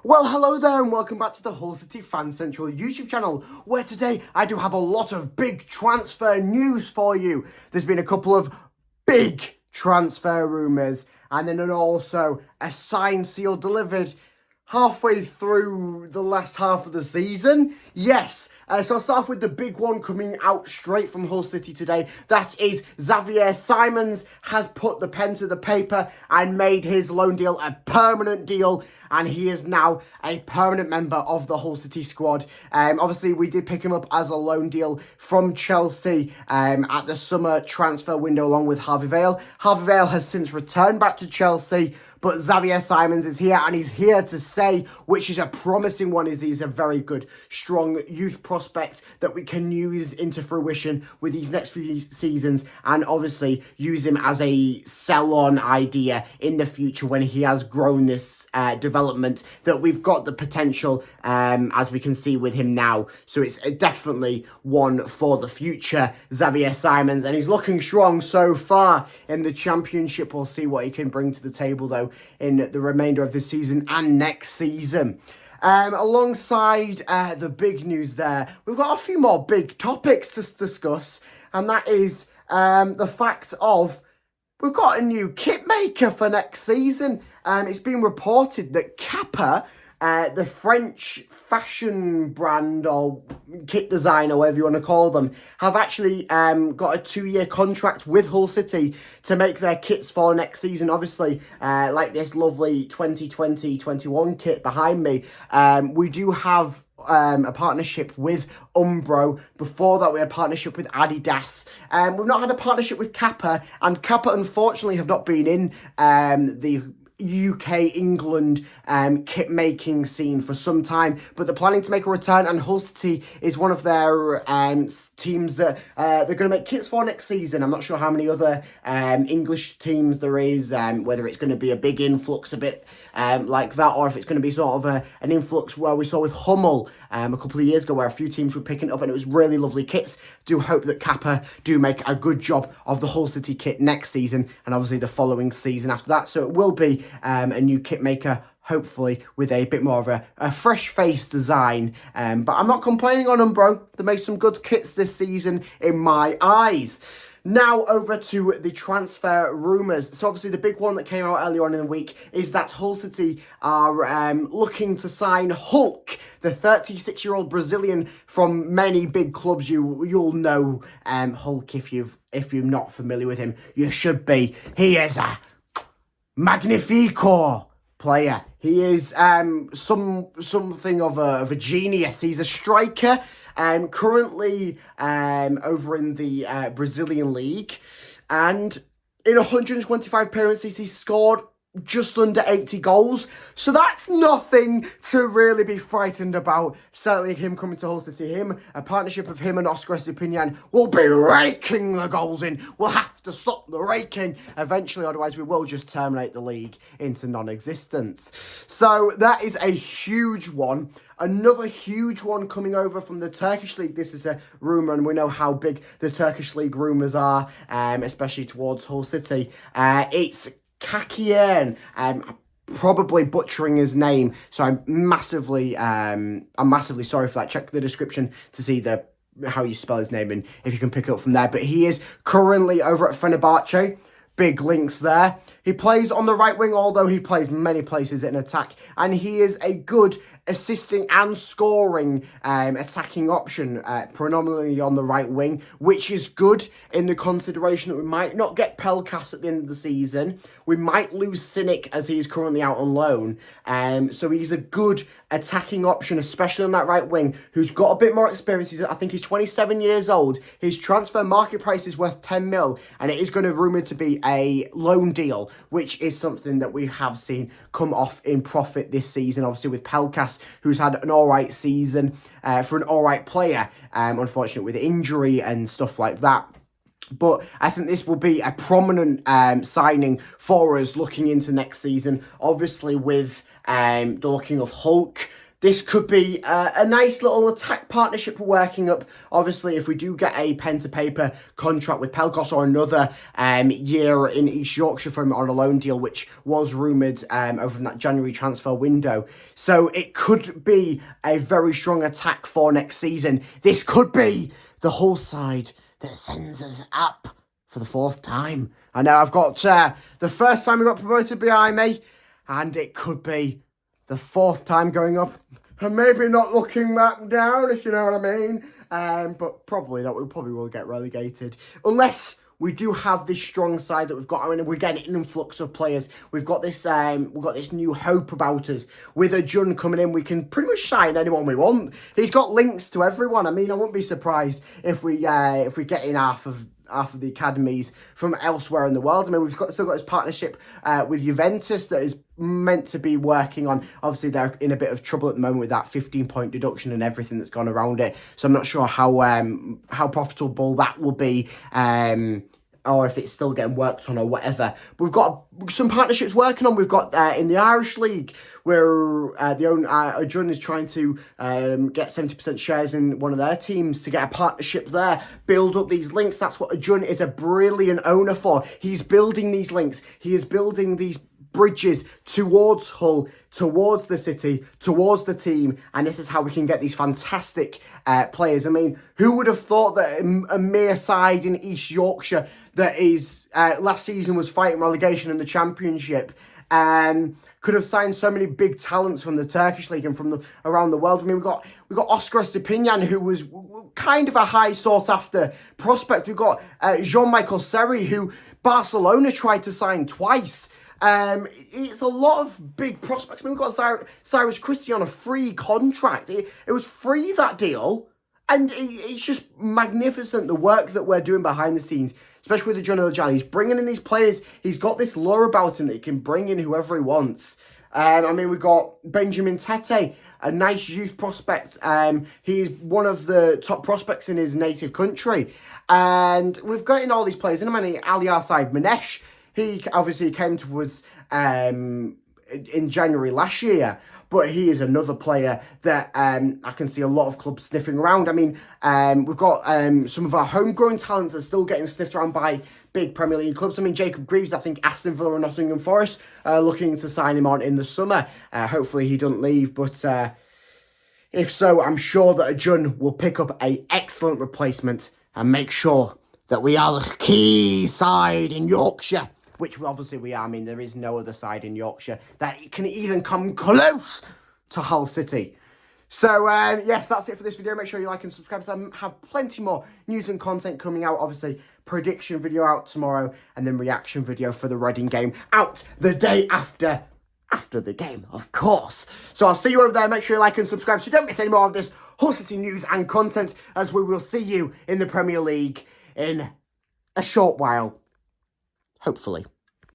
Well, hello there and welcome back to the Hull City Fan Central YouTube channel, where today I do have a lot of big transfer news for you. There's been a couple of big transfer rumours and then also a signed, sealed, delivered halfway through the last half of the season. Yes. So I'll start off with the big one coming out straight from Hull City today. That is Xavier Simons has put the pen to the paper and made his loan deal a permanent deal. And he is now a permanent member of the Hull City squad. Obviously, we did pick him up as a loan deal from Chelsea at the summer transfer window along with Harvey Vale. Harvey Vale has since returned back to Chelsea, but Xavier Simons is here and he's here to stay, which is a promising one. He's a very good, strong youth prospect that we can use into fruition with these next few seasons and obviously use him as a sell-on idea in the future when he has grown this development that we've got the potential as we can see with him now. So it's definitely one for the future, Xavier Simons, and he's looking strong so far in the Championship. We'll see what he can bring to the table though in the remainder of this season and next season. Alongside the big news there, we've got a few more big topics to discuss, and that is the fact of we've got a new kit maker for next season. It's been reported that Kappa, the French fashion brand or kit designer, whatever you want to call them, have actually got a 2-year contract with Hull City to make their kits for next season. Obviously, like this lovely 2020-21 kit behind me, we do have a partnership with Umbro. Before that, we had a partnership with Adidas. We've not had a partnership with Kappa, and Kappa unfortunately have not been in the UK, England kit making scene for some time, but they're planning to make a return, and Hull City is one of their teams that they're going to make kits for next season. I'm not sure how many other English teams there is, whether it's going to be a big influx a bit like that, or if it's going to be sort of an influx where we saw with Hummel a couple of years ago where a few teams were picking up and it was really lovely kits. Do hope that Kappa do make a good job of the Hull City kit next season and obviously the following season after that. So it will be a new kit maker, hopefully with a bit more of a fresh face design. But I'm not complaining on them, bro. They made some good kits this season in my eyes. Now over to the transfer rumours. So obviously the big one that came out earlier on in the week is that Hull City are looking to sign Hulk, the 36-year-old Brazilian from many big clubs. You'll know Hulk if you're not familiar with him. You should be. He is a magnifico player. He is something of a genius. He's a striker. Currently over in the Brazilian league, and in 125 appearances he's scored just under 80 goals. So that's nothing to really be frightened about. Certainly him coming to Hull City, a partnership of him and Oscar Estepinian will be raking the goals in. We'll have to stop the raking eventually, otherwise we will just terminate the league into non-existence. So that is a huge one. Another huge one coming over from the Turkish league. This is a rumour, and we know how big the Turkish league rumours are, especially towards Hull City. It's Kakian. I'm probably butchering his name, so I'm massively sorry for that. Check the description to see how you spell his name and if you can pick it up from there. But he is currently over at Fenerbahce. Big links there. He plays on the right wing, although he plays many places in attack, and he is a good assisting and scoring attacking option, predominantly on the right wing, which is good in the consideration that we might not get Pelkas at the end of the season. We might lose Cynic as he is currently out on loan. So he's a good attacking option, especially on that right wing, who's got a bit more experience. I think he's 27 years old. His transfer market price is worth 10 mil, and it is going to rumoured to be a loan deal, which is something that we have seen come off in profit this season, obviously with Pelkas, who's had an all-right season for an all-right player, unfortunately with injury and stuff like that. But I think this will be a prominent signing for us looking into next season. Obviously with the looking of Hulk, this could be a nice little attack partnership we're working up. Obviously, if we do get a pen-to-paper contract with Pelkos or another year in East Yorkshire for him on a loan deal, which was rumoured over that January transfer window. So it could be a very strong attack for next season. This could be the Hull side that sends us up for the 4th time. I know I've got the first time we got promoted behind me, and it could be the 4th time going up, and maybe not looking back down, if you know what I mean. But probably not. We probably will get relegated unless we do have this strong side that we've got. I mean, we're getting an influx of players. We've got this new hope about us. With a Jun coming in, we can pretty much sign anyone we want. He's got links to everyone. I mean, I wouldn't be surprised if we get in half of the academies from elsewhere in the world. I mean, we've still got this partnership with Juventus that is meant to be working on. Obviously, they're in a bit of trouble at the moment with that 15-point deduction and everything that's gone around it. So I'm not sure how profitable that will be. Or if it's still getting worked on or whatever. But we've got some partnerships working on. We've got in the Irish League, where Jun is trying to get 70% shares in one of their teams to get a partnership there, build up these links. That's what Jun is a brilliant owner for. He's building these links. He is building these bridges towards Hull, towards the city, towards the team, and this is how we can get these fantastic players. I mean, who would have thought that a mere side in East Yorkshire that is last season was fighting relegation in the Championship could have signed so many big talents from the Turkish league and from around the world. I mean, we've got Oscar Estepinian, who was kind of a high sought after prospect. We've got Jean-Michel Seri, who Barcelona tried to sign twice. It's a lot of big prospects. I mean, we've got Cyrus Christie on a free contract. It was free, that deal. And it's just magnificent, the work that we're doing behind the scenes, especially with the John Elijah. He's bringing in these players. He's got this lure about him that he can bring in whoever he wants. I mean, we've got Benjamin Tete, a nice youth prospect. He's one of the top prospects in his native country. And we've got in all these players. And I mean, Ali Arside Manesh, he obviously came to us in January last year, but he is another player that I can see a lot of clubs sniffing around. I mean, we've got some of our homegrown talents that are still getting sniffed around by big Premier League clubs. I mean, Jacob Greaves, I think Aston Villa and Nottingham Forest are looking to sign him on in the summer. Hopefully he doesn't leave, but if so, I'm sure that a Jun will pick up an excellent replacement and make sure that we are the key side in Yorkshire, which obviously we are. I mean, there is no other side in Yorkshire that can even come close to Hull City. So, yes, that's it for this video. Make sure you like and subscribe, because I have plenty more news and content coming out. Obviously, prediction video out tomorrow, and then reaction video for the Reading game out the day after the game, of course. So I'll see you over there. Make sure you like and subscribe so you don't miss any more of this Hull City news and content, as we will see you in the Premier League in a short while. Hopefully.